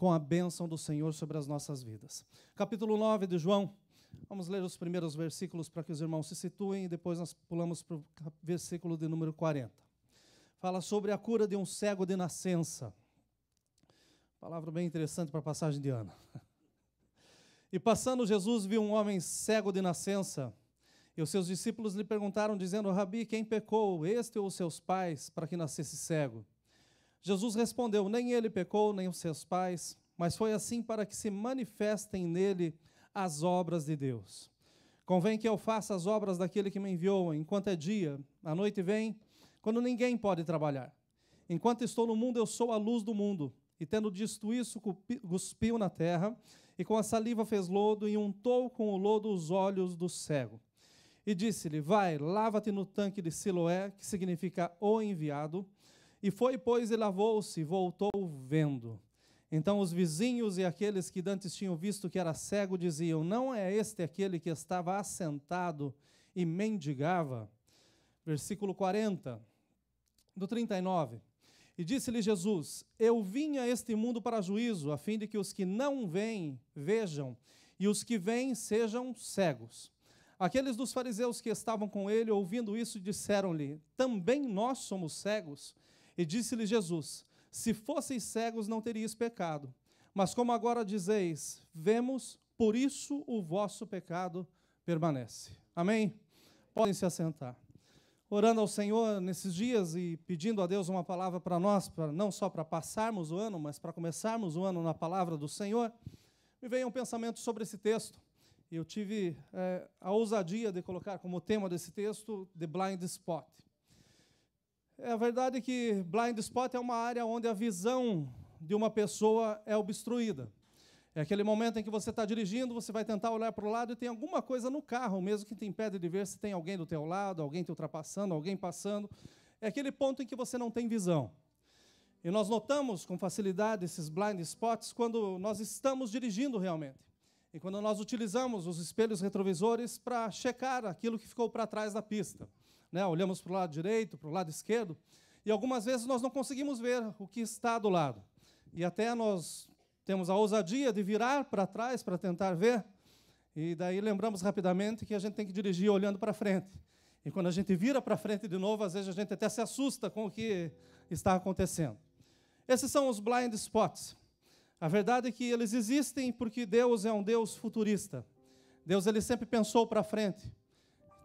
com a bênção do Senhor sobre as nossas vidas. Capítulo 9 de João, vamos ler os primeiros versículos para que os irmãos se situem e depois nós pulamos para o versículo de número 40. Fala sobre a cura de um cego de nascença. Palavra bem interessante para a passagem de ano. E passando, Jesus viu um homem cego de nascença, e os seus discípulos lhe perguntaram, dizendo: Rabi, quem pecou, este ou os seus pais, para que nascesse cego? Jesus respondeu: nem ele pecou, nem os seus pais, mas foi assim para que se manifestem nele as obras de Deus. Convém que eu faça as obras daquele que me enviou, enquanto é dia, a noite vem, quando ninguém pode trabalhar. Enquanto estou no mundo, eu sou a luz do mundo. E tendo dito isso, cuspiu na terra, e com a saliva fez lodo, e untou com o lodo os olhos do cego. E disse-lhe: vai, lava-te no tanque de Siloé, que significa o enviado. E foi, pois, e lavou-se, e voltou vendo. Então os vizinhos e aqueles que dantes tinham visto que era cego, diziam: não é este aquele que estava assentado e mendigava? Versículo 40, do 39. E disse-lhe Jesus: eu vim a este mundo para juízo, a fim de que os que não veem, vejam, e os que veem sejam cegos. Aqueles dos fariseus que estavam com ele, ouvindo isso, disseram-lhe: também nós somos cegos? E disse-lhe Jesus: se fosseis cegos, não teríeis pecado. Mas como agora dizeis: vemos, por isso o vosso pecado permanece. Amém? Podem se assentar. Orando ao Senhor nesses dias e pedindo a Deus uma palavra para nós, não só para passarmos o ano, mas para começarmos o ano na palavra do Senhor, me veio um pensamento sobre esse texto. E eu tive a ousadia de colocar como tema desse texto The Blind Spot. É a verdade que blind spot é uma área onde a visão de uma pessoa é obstruída. É aquele momento em que você está dirigindo, você vai tentar olhar para o lado e tem alguma coisa no carro, mesmo que te impede de ver se tem alguém do teu lado, alguém te ultrapassando, alguém passando. É aquele ponto em que você não tem visão. E nós notamos com facilidade esses blind spots quando nós estamos dirigindo realmente. E quando nós utilizamos os espelhos retrovisores para checar aquilo que ficou para trás da pista. Né? Olhamos para o lado direito, para o lado esquerdo, e algumas vezes nós não conseguimos ver o que está do lado. E até nós temos a ousadia de virar para trás para tentar ver, e daí lembramos rapidamente que a gente tem que dirigir olhando para frente. E quando a gente vira para frente de novo, às vezes a gente até se assusta com o que está acontecendo. Esses são os blind spots. A verdade é que eles existem porque Deus é um Deus futurista. Deus ele sempre pensou para frente.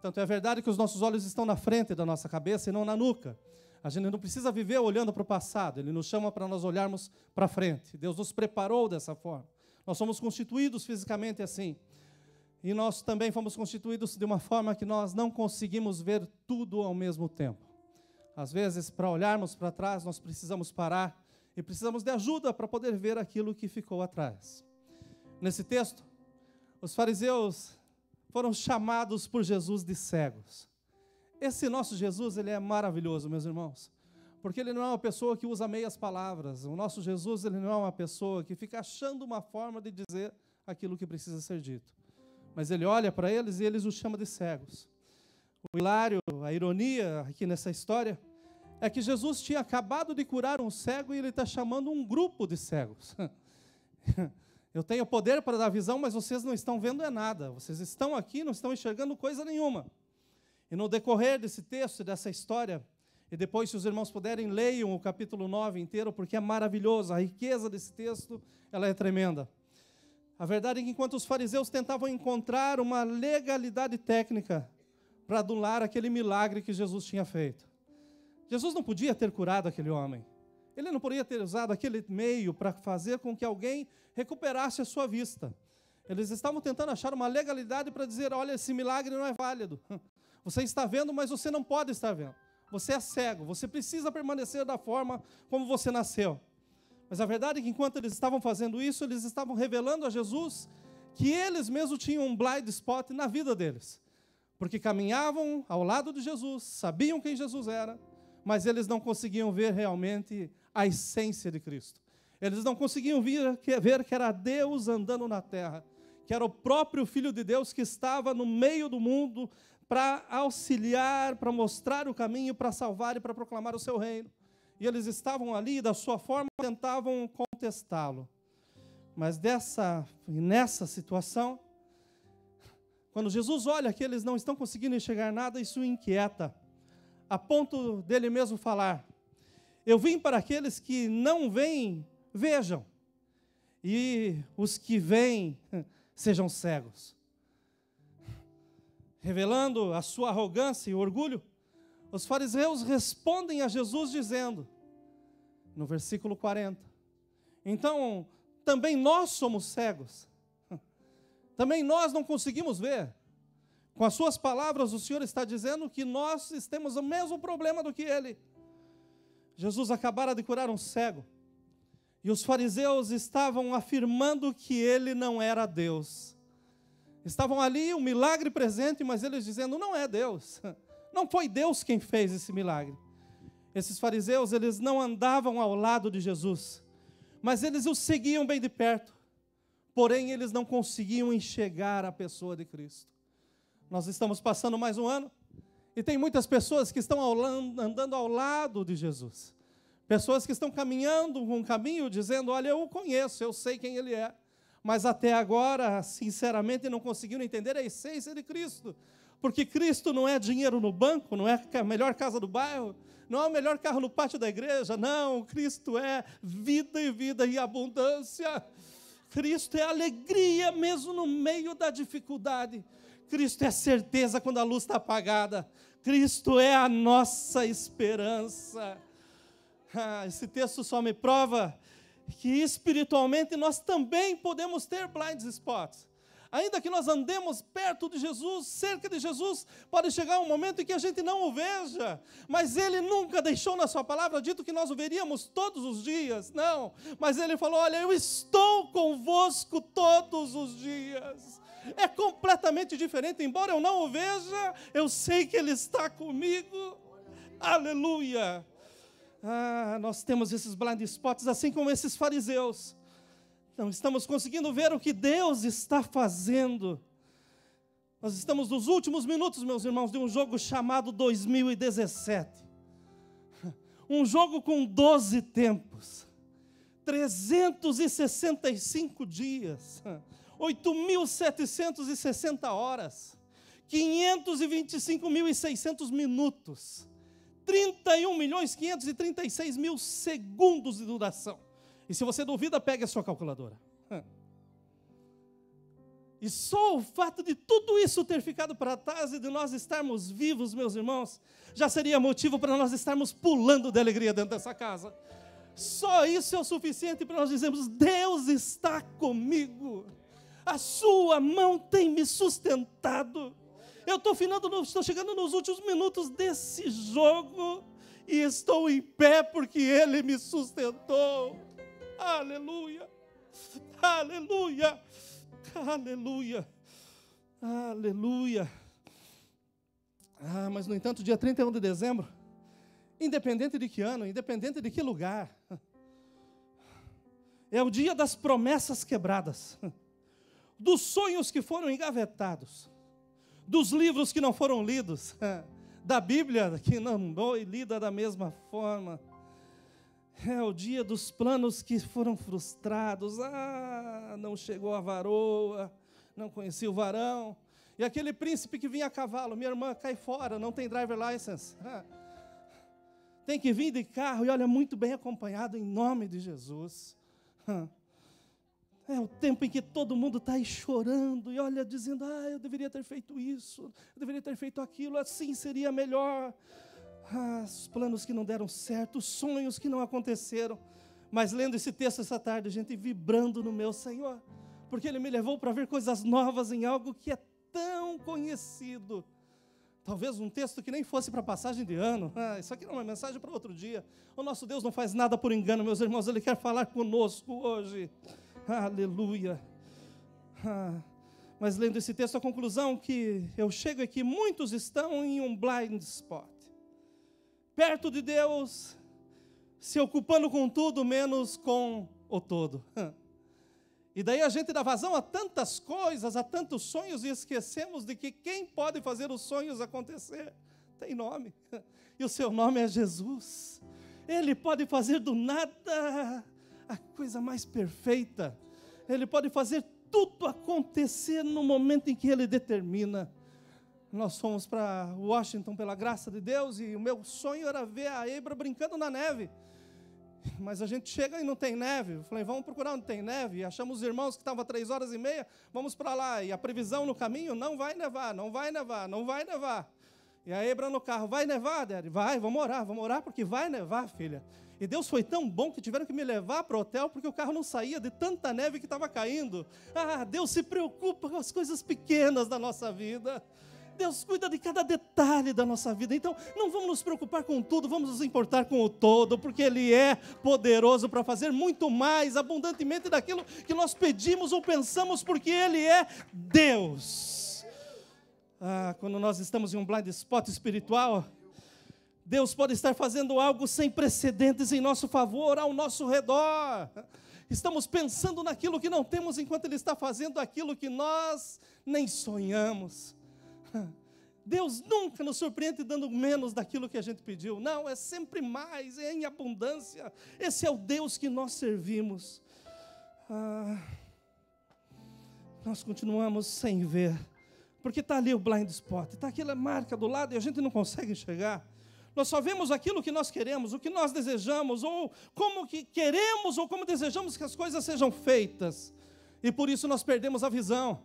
Tanto é verdade que os nossos olhos estão na frente da nossa cabeça e não na nuca. A gente não precisa viver olhando para o passado, Ele nos chama para nós olharmos para frente. Deus nos preparou dessa forma. Nós somos constituídos fisicamente assim. E nós também fomos constituídos de uma forma que nós não conseguimos ver tudo ao mesmo tempo. Às vezes, para olharmos para trás, nós precisamos parar e precisamos de ajuda para poder ver aquilo que ficou atrás. Nesse texto, os fariseus foram chamados por Jesus de cegos. Esse nosso Jesus, ele é maravilhoso, meus irmãos, porque ele não é uma pessoa que usa meias palavras. O nosso Jesus, ele não é uma pessoa que fica achando uma forma de dizer aquilo que precisa ser dito. Mas ele olha para eles e eles os chama de cegos. O hilário, a ironia aqui nessa história, é que Jesus tinha acabado de curar um cego e ele está chamando um grupo de cegos. Eu tenho poder para dar visão, mas vocês não estão vendo nada. Vocês estão aqui, não estão enxergando coisa nenhuma. E no decorrer desse texto, dessa história, e depois, se os irmãos puderem, leiam o capítulo 9 inteiro, porque é maravilhoso. A riqueza desse texto, ela é tremenda. A verdade é que enquanto os fariseus tentavam encontrar uma legalidade técnica para anular aquele milagre que Jesus tinha feito. Jesus não podia ter curado aquele homem. Ele não poderia ter usado aquele meio para fazer com que alguém recuperasse a sua vista. Eles estavam tentando achar uma legalidade para dizer: olha, esse milagre não é válido. Você está vendo, mas você não pode estar vendo. Você é cego, você precisa permanecer da forma como você nasceu. Mas a verdade é que enquanto eles estavam fazendo isso, eles estavam revelando a Jesus que eles mesmos tinham um blind spot na vida deles. Porque caminhavam ao lado de Jesus, sabiam quem Jesus era, mas eles não conseguiam ver realmente a essência de Cristo. Eles não conseguiam ver que era Deus andando na terra, que era o próprio Filho de Deus que estava no meio do mundo para auxiliar, para mostrar o caminho, para salvar e para proclamar o seu reino. E eles estavam ali, da sua forma, tentavam contestá-lo. Mas nessa situação, quando Jesus olha que eles não estão conseguindo enxergar nada, isso o inquieta, a ponto dele mesmo falar: eu vim para aqueles que não veem, vejam, e os que veem, sejam cegos. Revelando a sua arrogância e orgulho, os fariseus respondem a Jesus dizendo, no versículo 40, então, também nós somos cegos, também nós não conseguimos ver. Com as suas palavras, o Senhor está dizendo que nós temos o mesmo problema do que ele. Jesus acabara de curar um cego, e os fariseus estavam afirmando que ele não era Deus. Estavam ali, um milagre presente, mas eles dizendo, não é Deus. Não foi Deus quem fez esse milagre. Esses fariseus, eles não andavam ao lado de Jesus, mas eles o seguiam bem de perto. Porém, eles não conseguiam enxergar a pessoa de Cristo. Nós estamos passando mais um ano, e tem muitas pessoas que estão andando ao lado de Jesus. Pessoas que estão caminhando um caminho, dizendo, olha, eu o conheço, eu sei quem ele é. Mas até agora, sinceramente, não conseguiram entender a essência de Cristo. Porque Cristo não é dinheiro no banco, não é a melhor casa do bairro, não é o melhor carro no pátio da igreja, não. Cristo é vida e vida em abundância. Cristo é alegria mesmo no meio da dificuldade. Cristo é certeza quando a luz está apagada. Cristo é a nossa esperança. Esse texto só me prova que espiritualmente nós também podemos ter blind spots. Ainda que nós andemos perto de Jesus, cerca de Jesus, pode chegar um momento em que a gente não o veja, mas Ele nunca deixou na sua palavra dito que nós o veríamos todos os dias, não, mas Ele falou, olha, eu estou convosco todos os dias. É completamente diferente, embora eu não o veja, eu sei que Ele está comigo, aleluia. Nós temos esses blind spots, assim como esses fariseus. Não estamos conseguindo ver o que Deus está fazendo. Nós estamos nos últimos minutos, meus irmãos, de um jogo chamado 2017. Um jogo com 12 tempos, 365 dias, 8.760 horas, 525.600 minutos, 31.536.000 segundos de duração. E se você duvida, pegue a sua calculadora. E só o fato de tudo isso ter ficado para trás e de nós estarmos vivos, meus irmãos, já seria motivo para nós estarmos pulando de alegria dentro dessa casa. Só isso é o suficiente para nós dizermos, Deus está comigo. A sua mão tem me sustentado. Eu estou chegando nos últimos minutos desse jogo e estou em pé porque Ele me sustentou. Aleluia, aleluia, aleluia, aleluia. Mas no entanto, dia 31 de dezembro, independente de que ano, independente de que lugar, é o dia das promessas quebradas, dos sonhos que foram engavetados, dos livros que não foram lidos, da Bíblia que não foi lida da mesma forma. É o dia dos planos que foram frustrados. Não chegou a varoa, não conheci o varão. E aquele príncipe que vinha a cavalo, minha irmã, cai fora, não tem driver license. Tem que vir de carro e olha, muito bem acompanhado em nome de Jesus. É o tempo em que todo mundo está aí chorando e olha, dizendo, eu deveria ter feito isso, eu deveria ter feito aquilo, assim seria melhor. Os planos que não deram certo, os sonhos que não aconteceram. Mas lendo esse texto essa tarde, gente, vibrando no meu Senhor, porque Ele me levou para ver coisas novas em algo que é tão conhecido. Talvez um texto que nem fosse para passagem de ano. Isso aqui não é uma mensagem para outro dia. O nosso Deus não faz nada por engano, meus irmãos, Ele quer falar conosco hoje. Aleluia. Mas lendo esse texto, a conclusão que eu chego é que muitos estão em um blind spot. Perto de Deus, se ocupando com tudo, menos com o todo. E daí a gente dá vazão a tantas coisas, a tantos sonhos, e esquecemos de que quem pode fazer os sonhos acontecer tem nome. E o seu nome é Jesus. Ele pode fazer do nada a coisa mais perfeita. Ele pode fazer tudo acontecer no momento em que Ele determina. Nós fomos para Washington pela graça de Deus e o meu sonho era ver a Ebra brincando na neve. Mas a gente chega e não tem neve. Eu falei, vamos procurar onde tem neve. E achamos os irmãos que estavam 3h30, vamos para lá. E a previsão no caminho, não vai nevar, não vai nevar, não vai nevar. E a Ebra no carro, vai nevar, Daddy? Vai, vamos orar porque vai nevar, filha. E Deus foi tão bom que tiveram que me levar para o hotel, porque o carro não saía de tanta neve que estava caindo. Deus se preocupa com as coisas pequenas da nossa vida. Deus cuida de cada detalhe da nossa vida. Então, não vamos nos preocupar com tudo, vamos nos importar com o todo, porque Ele é poderoso para fazer muito mais, abundantemente daquilo que nós pedimos ou pensamos, porque Ele é Deus. Quando nós estamos em um blind spot espiritual, Deus pode estar fazendo algo sem precedentes em nosso favor, ao nosso redor. Estamos pensando naquilo que não temos, enquanto Ele está fazendo aquilo que nós nem sonhamos. Deus nunca nos surpreende dando menos daquilo que a gente pediu. Não, é sempre mais, é em abundância. Esse é o Deus que nós servimos. Nós continuamos sem ver, porque está ali o blind spot, está aquela marca do lado e a gente não consegue enxergar. Nós só vemos aquilo que nós queremos, o que nós desejamos, ou como que queremos, ou como desejamos que as coisas sejam feitas. E por isso nós perdemos a visão.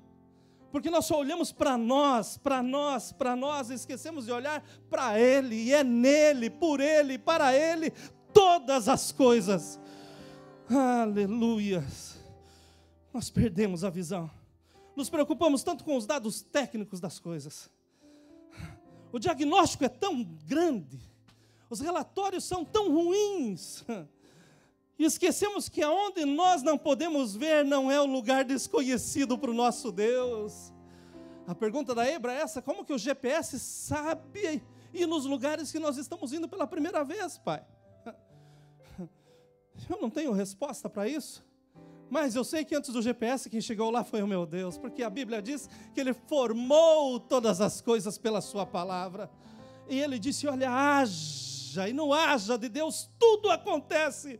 Porque nós só olhamos para nós, e esquecemos de olhar para Ele, e é nele, por Ele, para Ele, todas as coisas. Aleluia! Nós perdemos a visão. Nos preocupamos tanto com os dados técnicos das coisas. O diagnóstico é tão grande, os relatórios são tão ruins, e esquecemos que aonde nós não podemos ver não é o lugar desconhecido para o nosso Deus. A pergunta da Ebra é essa: como que o GPS sabe ir nos lugares que nós estamos indo pela primeira vez, Pai? Eu não tenho resposta para isso, mas eu sei que antes do GPS quem chegou lá foi o meu Deus, porque a Bíblia diz que Ele formou todas as coisas pela sua palavra, e Ele disse, olha, haja, e no haja de Deus tudo acontece.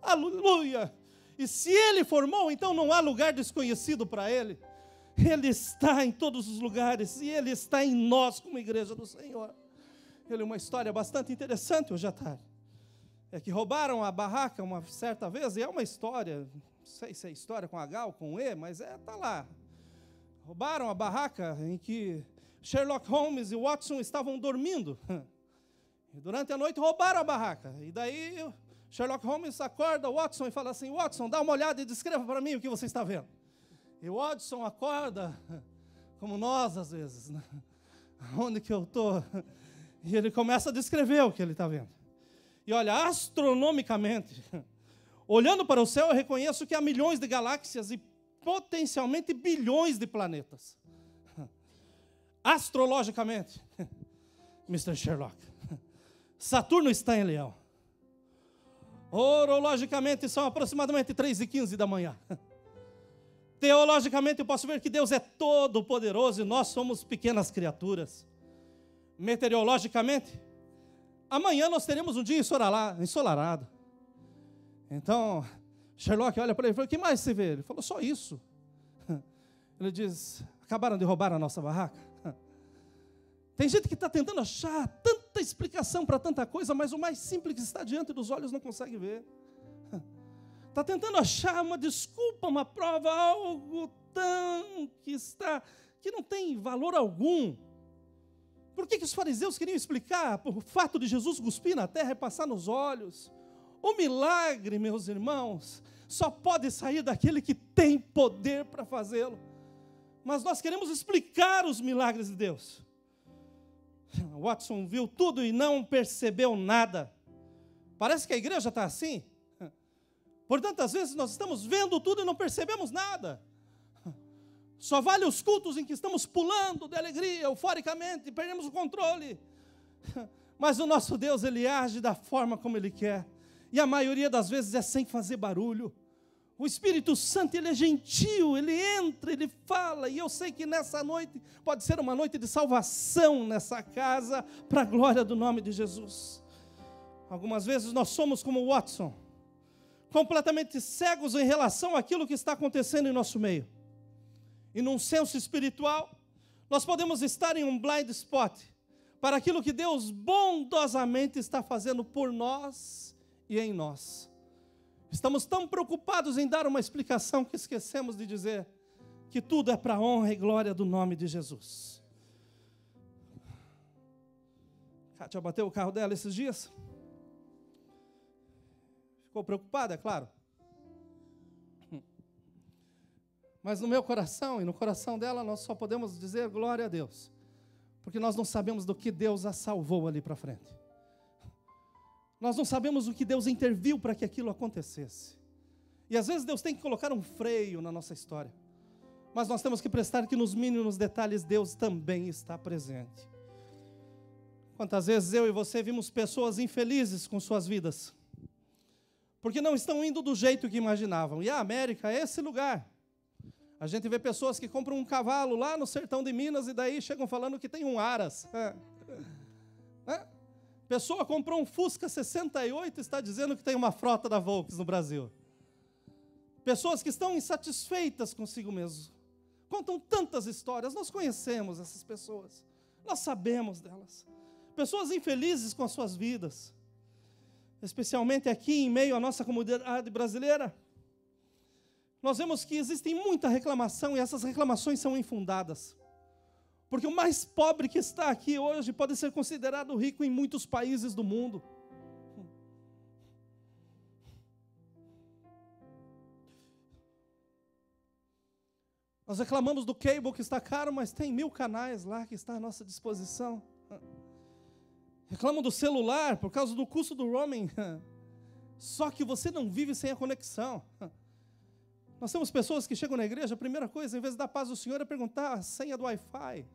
Aleluia! E se Ele formou, então não há lugar desconhecido para Ele. Ele está em todos os lugares, e Ele está em nós como igreja do Senhor. Ele é uma história bastante interessante hoje à tarde. É que roubaram a barraca uma certa vez, e é uma história, não sei se é história com H ou com E, mas está lá. Roubaram a barraca em que Sherlock Holmes e Watson estavam dormindo. E durante a noite roubaram a barraca, e daí Sherlock Holmes acorda Watson e fala assim, Watson, dá uma olhada e descreva para mim o que você está vendo. E o Watson acorda, como nós às vezes, né? Onde que eu estou? E ele começa a descrever o que ele está vendo. E olha, astronomicamente, olhando para o céu, eu reconheço que há milhões de galáxias e potencialmente bilhões de planetas. Astrologicamente, Mr. Sherlock, Saturno está em Leão. Orologicamente são aproximadamente 3h15 da manhã. Teologicamente eu posso ver que Deus é todo poderoso e nós somos pequenas criaturas. Meteorologicamente, amanhã nós teremos um dia ensolarado. Então, Sherlock olha para ele e fala, o que mais você vê? Ele falou, só isso. Ele diz, acabaram de roubar a nossa barraca. Tem gente que está tentando achar tanta explicação para tanta coisa, mas o mais simples que está diante dos olhos não consegue ver. Está tentando achar uma desculpa, uma prova, algo tão que não tem valor algum. Por que os fariseus queriam explicar o fato de Jesus cuspir na terra e passar nos olhos? O milagre, meus irmãos, só pode sair daquele que tem poder para fazê-lo. Mas nós queremos explicar os milagres de Deus. Watson viu tudo e não percebeu nada. Parece que a igreja está assim. Por tantas vezes nós estamos vendo tudo e não percebemos nada. Só vale os cultos em que estamos pulando de alegria, euforicamente, e perdemos o controle. Mas o nosso Deus, Ele age da forma como Ele quer. E a maioria das vezes é sem fazer barulho. O Espírito Santo, Ele é gentil, Ele entra, Ele fala. E eu sei que nessa noite pode ser uma noite de salvação nessa casa, para a glória do nome de Jesus. Algumas vezes nós somos como Watson, completamente cegos em relação àquilo que está acontecendo em nosso meio. E num senso espiritual, nós podemos estar em um blind spot para aquilo que Deus bondosamente está fazendo por nós e em nós. Estamos tão preocupados em dar uma explicação que esquecemos de dizer que tudo é para a honra e glória do nome de Jesus. Kátia bateu o carro dela esses dias. Ficou preocupada, é claro. Mas no meu coração e no coração dela, nós só podemos dizer glória a Deus. Porque nós não sabemos do que Deus a salvou ali para frente. Nós não sabemos o que Deus interviu para que aquilo acontecesse. E às vezes Deus tem que colocar um freio na nossa história. Mas nós temos que prestar que nos mínimos detalhes Deus também está presente. Quantas vezes eu e você vimos pessoas infelizes com suas vidas, porque não estão indo do jeito que imaginavam. E a América é esse lugar. A gente vê pessoas que compram um cavalo lá no sertão de Minas e daí chegam falando que tem um Aras. Pessoa comprou um Fusca 68 e está dizendo que tem uma frota da Volks no Brasil. Pessoas que estão insatisfeitas consigo mesmo. Contam tantas histórias, nós conhecemos essas pessoas. Nós sabemos delas. Pessoas infelizes com as suas vidas. Especialmente aqui em meio à nossa comunidade brasileira. Nós vemos que existe muita reclamação e essas reclamações são infundadas. Porque o mais pobre que está aqui hoje pode ser considerado rico em muitos países do mundo. Nós reclamamos do cable que está caro, mas tem 1000 canais lá que está à nossa disposição. Reclamam do celular por causa do custo do roaming. Só que você não vive sem a conexão. Nós temos pessoas que chegam na igreja, a primeira coisa, em vez de dar paz ao Senhor, é perguntar a senha do Wi-Fi.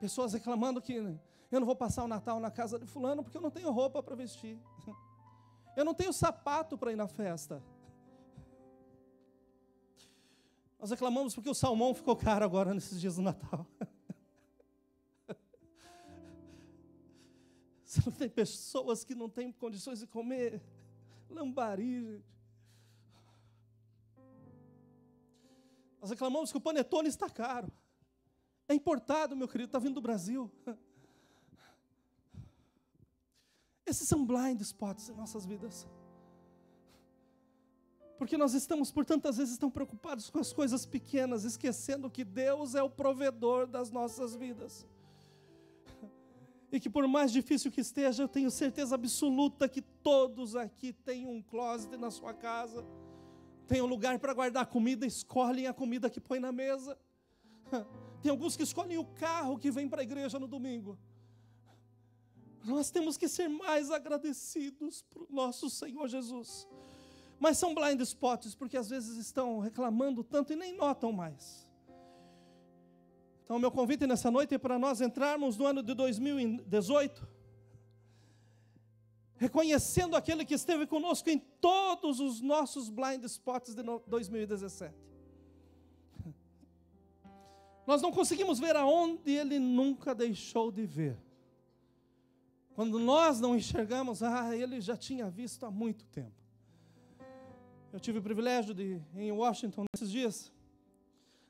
Pessoas reclamando que eu não vou passar o Natal na casa de fulano porque eu não tenho roupa para vestir. Eu não tenho sapato para ir na festa. Nós reclamamos porque o salmão ficou caro agora nesses dias do Natal. Você não tem pessoas que não têm condições de comer lambari, gente. Nós reclamamos que o panetone está caro. É importado, meu querido, está vindo do Brasil. Esses são blind spots em nossas vidas. Porque nós estamos, por tantas vezes, tão preocupados com as coisas pequenas, esquecendo que Deus é o provedor das nossas vidas. E que por mais difícil que esteja, eu tenho certeza absoluta que todos aqui têm um closet na sua casa, têm um lugar para guardar comida, escolhem a comida que põe na mesa. Tem alguns que escolhem o carro que vem para a igreja no domingo. Nós temos que ser mais agradecidos para o nosso Senhor Jesus. Mas são blind spots, porque às vezes estão reclamando tanto e nem notam mais. Então, o meu convite nessa noite é para nós entrarmos no ano de 2018, reconhecendo aquele que esteve conosco em todos os nossos blind spots de 2017. Nós não conseguimos ver aonde Ele nunca deixou de ver. Quando nós não enxergamos, Ele já tinha visto há muito tempo. Eu tive o privilégio de ir em Washington nesses dias.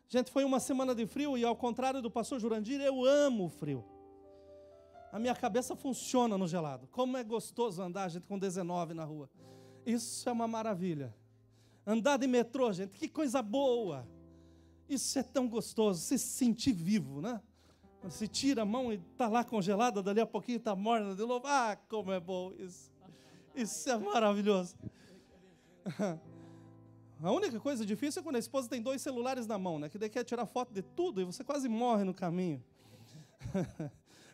Gente, foi uma semana de frio e ao contrário do pastor Jurandir, eu amo o frio. A minha cabeça funciona no gelado. Como é gostoso andar, gente, com 19 na rua. Isso é uma maravilha. Andar de metrô, gente, que coisa boa. Isso é tão gostoso, se sentir vivo, né? Você tira a mão e está lá congelada, dali a pouquinho está morna de novo. Ah, como é bom isso. Isso é maravilhoso. A única coisa difícil é quando a esposa tem 2 celulares na mão, né? Que daí quer tirar foto de tudo e você quase morre no caminho.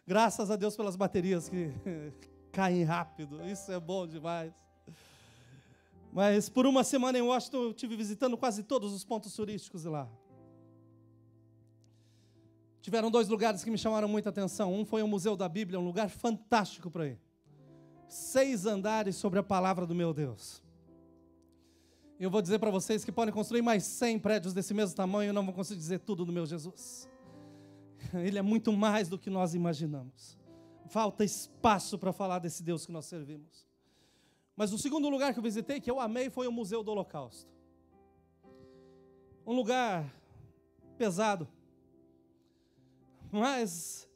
Graças a Deus pelas baterias que caem rápido. Isso é bom demais. Mas por uma semana em Washington eu estive visitando quase todos os pontos turísticos de lá. Tiveram 2 lugares que me chamaram muita atenção. Um foi o Museu da Bíblia, um lugar fantástico para ir. 6 andares sobre a palavra do meu Deus. Eu vou dizer para vocês que podem construir mais 100 prédios desse mesmo tamanho e não vão conseguir dizer tudo do meu Jesus. Ele é muito mais do que nós imaginamos. falta espaço para falar desse Deus que nós servimos. Mas o segundo lugar que eu visitei, que eu amei, foi o Museu do Holocausto. Um lugar pesado, mas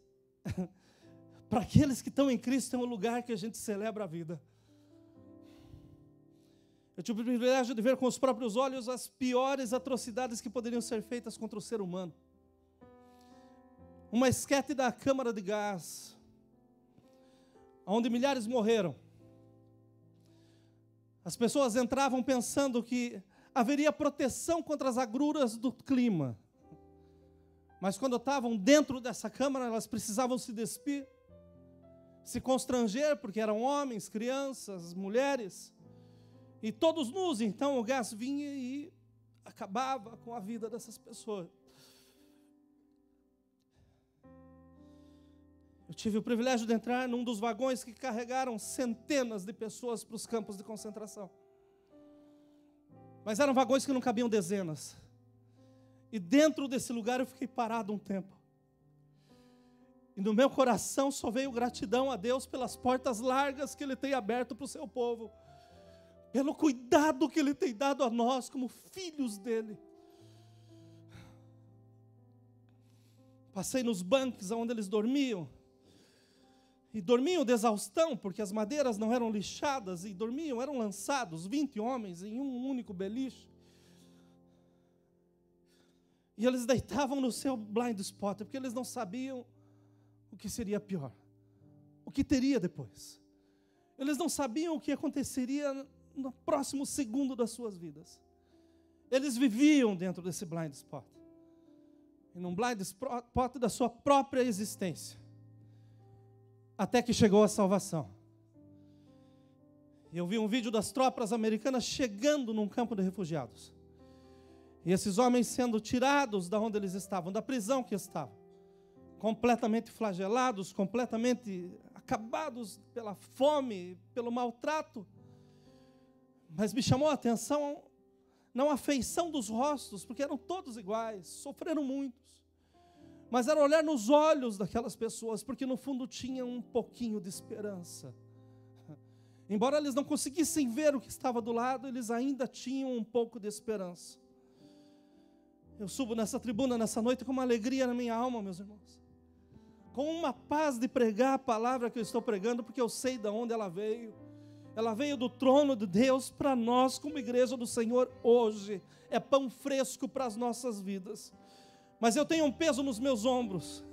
para aqueles que estão em Cristo é um lugar que a gente celebra a vida. Eu tive o privilégio de ver com os próprios olhos as piores atrocidades que poderiam ser feitas contra o ser humano. Uma esquete da câmara de gás, onde milhares morreram. As pessoas entravam pensando que haveria proteção contra as agruras do clima. Mas quando estavam dentro dessa câmara, elas precisavam se despir, se constranger, porque eram homens, crianças, mulheres, e todos nus. Então o gás vinha e acabava com a vida dessas pessoas. Eu tive o privilégio de entrar num dos vagões que carregaram centenas de pessoas para os campos de concentração. Mas eram vagões que não cabiam dezenas. E dentro desse lugar eu fiquei parado um tempo. E no meu coração só veio gratidão a Deus pelas portas largas que Ele tem aberto para o seu povo. Pelo cuidado que Ele tem dado a nós como filhos dEle. Passei nos bancos onde eles dormiam. E dormiam de exaustão, porque as madeiras não eram lixadas, e dormiam, eram lançados 20 homens em um único beliche. E eles deitavam no seu blind spot, porque eles não sabiam o que seria pior, o que teria depois. Eles não sabiam o que aconteceria no próximo segundo das suas vidas. Eles viviam dentro desse blind spot, e num blind spot da sua própria existência. Até que chegou a salvação. Eu vi um vídeo das tropas americanas chegando num campo de refugiados. E esses homens sendo tirados da onde eles estavam, da prisão que estavam. Completamente flagelados, completamente acabados pela fome, pelo maltrato. Mas me chamou a atenção, não a feição dos rostos, porque eram todos iguais, sofreram muitos. Mas era olhar nos olhos daquelas pessoas, porque no fundo tinham um pouquinho de esperança. Embora eles não conseguissem ver o que estava do lado, eles ainda tinham um pouco de esperança. Eu subo nessa tribuna nessa noite com uma alegria na minha alma, meus irmãos. Com uma paz de pregar a palavra que eu estou pregando, porque eu sei de onde ela veio. Ela veio do trono de Deus para nós, como igreja do Senhor, hoje. É pão fresco para as nossas vidas. Mas eu tenho um peso nos meus ombros,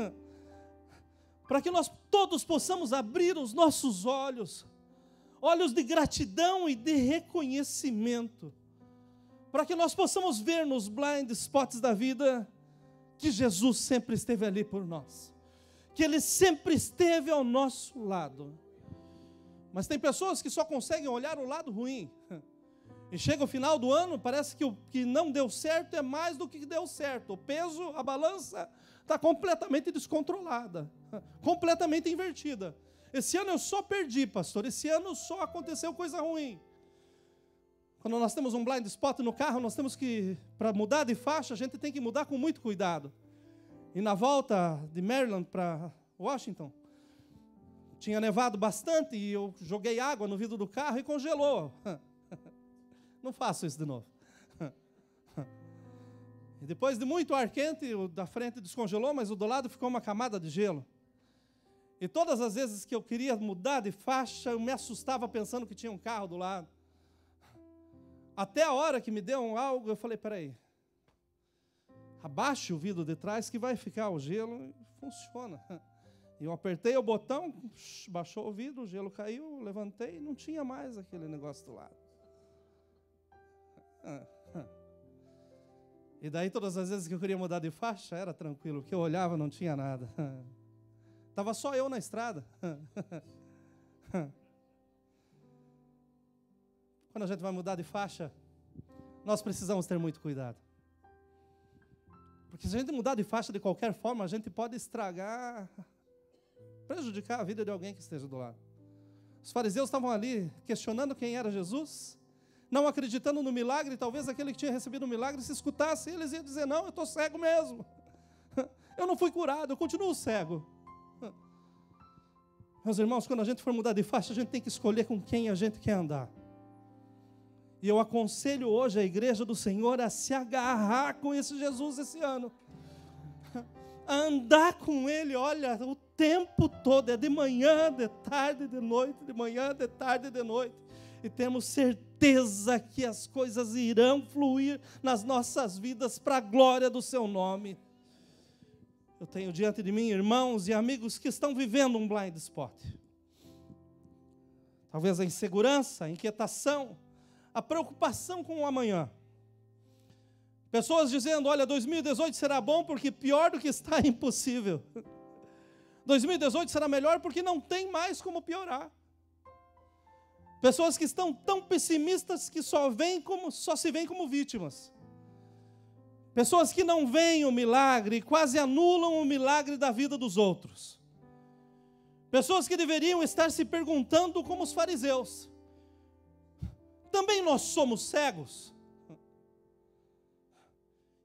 para que nós todos possamos abrir os nossos olhos, olhos de gratidão e de reconhecimento, para que nós possamos ver nos blind spots da vida, que Jesus sempre esteve ali por nós, que Ele sempre esteve ao nosso lado. Mas tem pessoas que só conseguem olhar o lado ruim, e chega o final do ano, parece que o que não deu certo é mais do que deu certo. O peso, a balança, está completamente descontrolada, completamente invertida. Esse ano eu só perdi, pastor. Esse ano só aconteceu coisa ruim. Quando nós temos um blind spot no carro, nós temos que, para mudar de faixa, a gente tem que mudar com muito cuidado. E na volta de Maryland para Washington, tinha nevado bastante e eu joguei água no vidro do carro e congelou. Não faço isso de novo. E depois de muito ar quente, o da frente descongelou, mas o do lado ficou uma camada de gelo. E todas as vezes que eu queria mudar de faixa, eu me assustava pensando que tinha um carro do lado. Até a hora que me deu algo, eu falei, peraí, abaixe o vidro de trás que vai ficar o gelo, e funciona. E eu apertei o botão, baixou o vidro, o gelo caiu, levantei e não tinha mais aquele negócio do lado. E daí todas as vezes que eu queria mudar de faixa, era tranquilo, porque eu olhava não tinha nada. Estava só eu na estrada. Quando a gente vai mudar de faixa, nós precisamos ter muito cuidado. Porque se a gente mudar de faixa de qualquer forma, a gente pode estragar, prejudicar a vida de alguém que esteja do lado. Os fariseus estavam ali questionando quem era Jesus, não acreditando no milagre. Talvez aquele que tinha recebido o milagre, se escutasse, eles iam dizer, não, eu estou cego mesmo. Eu não fui curado, eu continuo cego. Meus irmãos, quando a gente for mudar de faixa, a gente tem que escolher com quem a gente quer andar. E eu aconselho hoje a igreja do Senhor a se agarrar com esse Jesus esse ano. A andar com Ele, olha, o tempo todo, é de manhã, de tarde, de noite, de manhã, de tarde, de noite. E temos certeza que as coisas irão fluir nas nossas vidas para a glória do Seu nome. Eu tenho diante de mim irmãos e amigos que estão vivendo um blind spot. Talvez a insegurança, a inquietação, a preocupação com o amanhã. Pessoas dizendo, olha, 2018 será bom porque pior do que está é impossível. 2018 será melhor porque não tem mais como piorar. Pessoas que estão tão pessimistas que só se veem como vítimas. Pessoas que não veem o milagre e quase anulam o milagre da vida dos outros. Pessoas que deveriam estar se perguntando como os fariseus. Também nós somos cegos?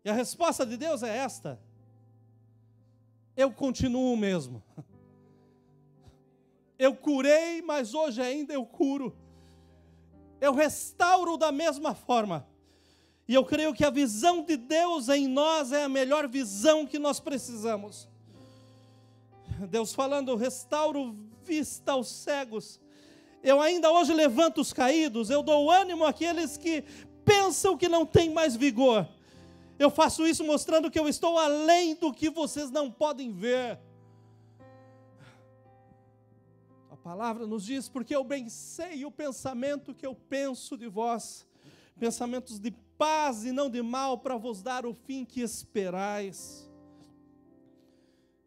E a resposta de Deus é esta: eu continuo o mesmo. Eu curei, mas hoje ainda eu curo. Eu restauro da mesma forma. E eu creio que a visão de Deus em nós é a melhor visão que nós precisamos. Deus falando, restauro vista aos cegos. Eu ainda hoje levanto os caídos, eu dou ânimo àqueles que pensam que não têm mais vigor. Eu faço isso mostrando que eu estou além do que vocês não podem ver. A palavra nos diz, porque eu bem sei o pensamento que eu penso de vós, pensamentos de paz e não de mal, para vos dar o fim que esperais.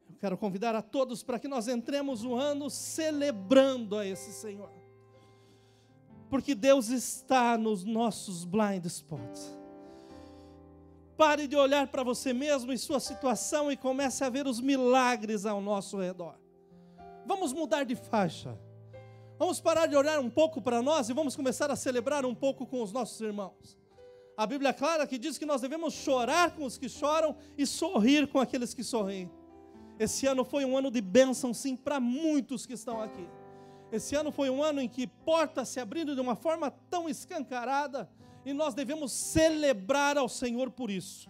Eu quero convidar a todos para que nós entremos o ano celebrando a esse Senhor. Porque Deus está nos nossos blind spots. Pare de olhar para você mesmo e sua situação e comece a ver os milagres ao nosso redor. Vamos mudar de faixa. Vamos parar de olhar um pouco para nós e vamos começar a celebrar um pouco com os nossos irmãos. A Bíblia é clara que diz que nós devemos chorar com os que choram e sorrir com aqueles que sorriem. Esse ano foi um ano de bênção, sim, para muitos que estão aqui. Esse ano foi um ano em que portas se abrindo de uma forma tão escancarada e nós devemos celebrar ao Senhor por isso.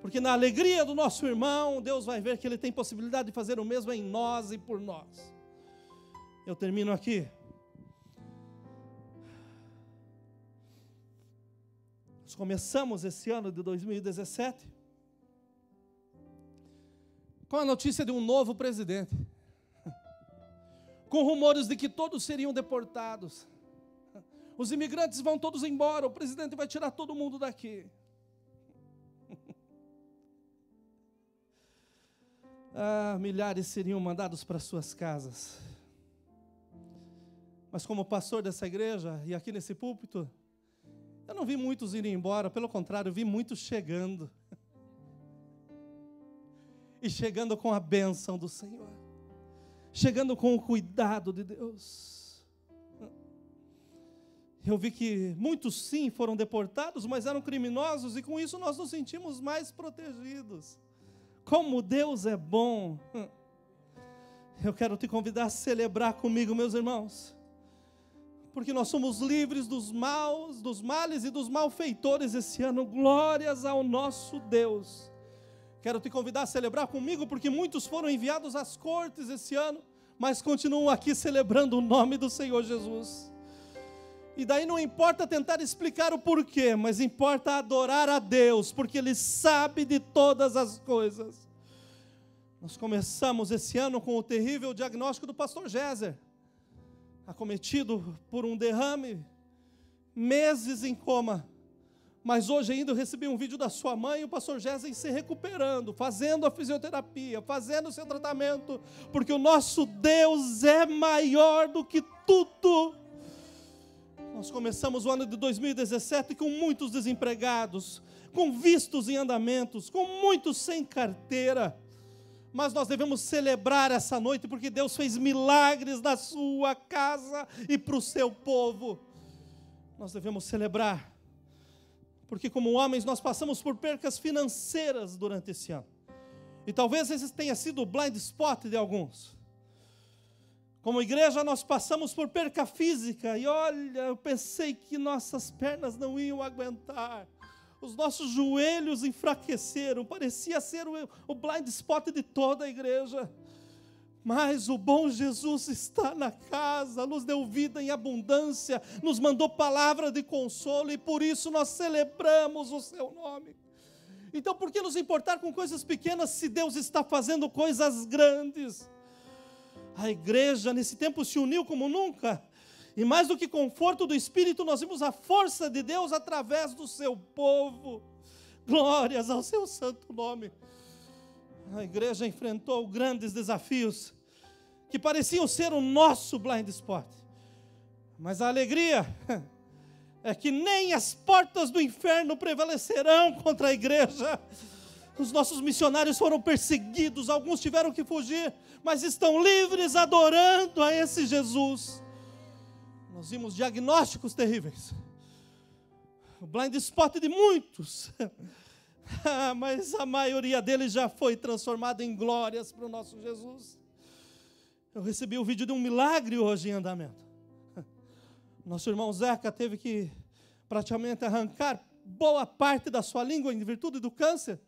Porque na alegria do nosso irmão, Deus vai ver que Ele tem possibilidade de fazer o mesmo em nós e por nós. Eu termino aqui. Nós começamos esse ano de 2017 com a notícia de um novo presidente, com rumores de que todos seriam deportados. Os imigrantes vão todos embora, o presidente vai tirar todo mundo daqui. Milhares seriam mandados para suas casas. Mas como pastor dessa igreja, e aqui nesse púlpito, eu não vi muitos irem embora, pelo contrário, eu vi muitos chegando. E chegando com a bênção do Senhor. Chegando com o cuidado de Deus. Eu vi que muitos sim foram deportados, mas eram criminosos, e com isso nós nos sentimos mais protegidos. Como Deus é bom. Eu quero te convidar a celebrar comigo, meus irmãos. Porque nós somos livres dos males e dos malfeitores esse ano. Glórias ao nosso Deus. Quero te convidar a celebrar comigo, porque muitos foram enviados às cortes esse ano, mas continuam aqui celebrando o nome do Senhor Jesus. E daí não importa tentar explicar o porquê, mas importa adorar a Deus, porque Ele sabe de todas as coisas. Nós começamos esse ano com o terrível diagnóstico do pastor Géser, acometido por um derrame, meses em coma. Mas hoje ainda eu recebi um vídeo da sua mãe e o pastor Géser se recuperando, fazendo a fisioterapia, fazendo o seu tratamento, porque o nosso Deus é maior do que tudo. Nós começamos o ano de 2017 com muitos desempregados, com vistos em andamentos, com muitos sem carteira. Mas nós devemos celebrar essa noite, porque Deus fez milagres na sua casa e para o seu povo. Nós devemos celebrar, porque como homens nós passamos por percas financeiras durante esse ano. E talvez esse tenha sido o blind spot de alguns. Como igreja, nós passamos por perca física, e olha, eu pensei que nossas pernas não iam aguentar. Os nossos joelhos enfraqueceram, parecia ser o blind spot de toda a igreja. Mas o bom Jesus está na casa, nos deu vida em abundância, nos mandou palavra de consolo, e por isso nós celebramos o seu nome. Então, por que nos importar com coisas pequenas se Deus está fazendo coisas grandes? A igreja nesse tempo se uniu como nunca, e mais do que conforto do Espírito, nós vimos a força de Deus através do seu povo. Glórias ao seu santo nome. A igreja enfrentou grandes desafios que pareciam ser o nosso blind spot. Mas a alegria é que nem as portas do inferno prevalecerão contra a igreja. Os nossos missionários foram perseguidos, alguns tiveram que fugir, mas estão livres adorando a esse Jesus. Nós vimos diagnósticos terríveis, o blind spot de muitos, mas a maioria deles já foi transformada em glórias para o nosso Jesus. Eu recebi o vídeo de um milagre hoje em andamento. Nosso irmão Zeca teve que praticamente arrancar boa parte da sua língua em virtude do câncer.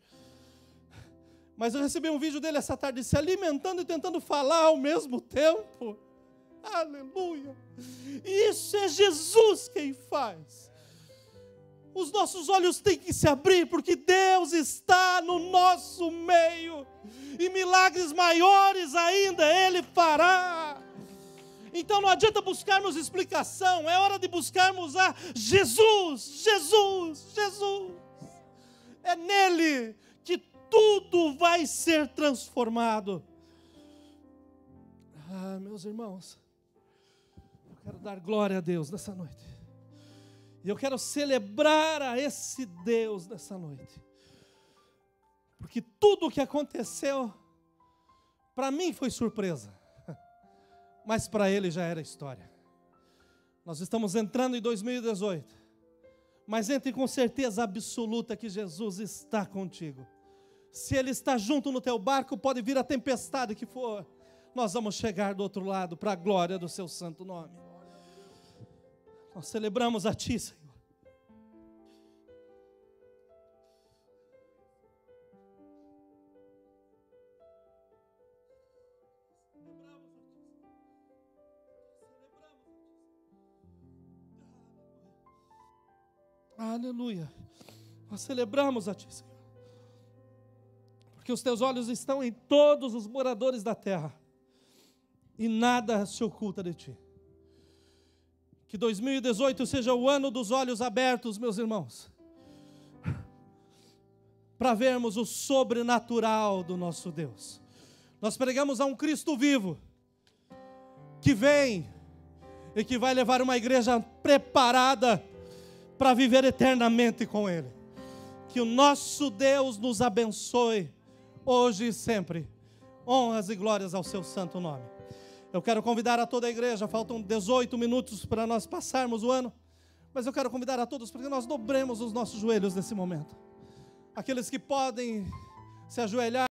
Mas eu recebi um vídeo dele essa tarde se alimentando e tentando falar ao mesmo tempo. Aleluia! Isso é Jesus quem faz. Os nossos olhos têm que se abrir, porque Deus está no nosso meio, e milagres maiores ainda Ele fará. Então não adianta buscarmos explicação, é hora de buscarmos a Jesus, Jesus, Jesus. É nele que tudo vai ser transformado. Ah, meus irmãos, eu quero dar glória a Deus nessa noite. E eu quero celebrar a esse Deus nessa noite. Porque tudo o que aconteceu, para mim foi surpresa. Mas para ele já era história. Nós estamos entrando em 2018. Mas entre com certeza absoluta que Jesus está contigo. Se Ele está junto no teu barco, pode vir a tempestade que for. Nós vamos chegar do outro lado para a glória do seu santo nome. Nós celebramos a Ti, Senhor. Aleluia. Nós celebramos a Ti, Senhor. Porque os Teus olhos estão em todos os moradores da terra. E nada se oculta de Ti. Que 2018 seja o ano dos olhos abertos, meus irmãos, para vermos o sobrenatural do nosso Deus. Nós pregamos a um Cristo vivo, que vem e que vai levar uma igreja preparada para viver eternamente com Ele. Que o nosso Deus nos abençoe, hoje e sempre. Honras e glórias ao seu santo nome. Eu quero convidar a toda a igreja, faltam 18 minutos para nós passarmos o ano, mas eu quero convidar a todos para que nós dobremos os nossos joelhos nesse momento. Aqueles que podem se ajoelhar.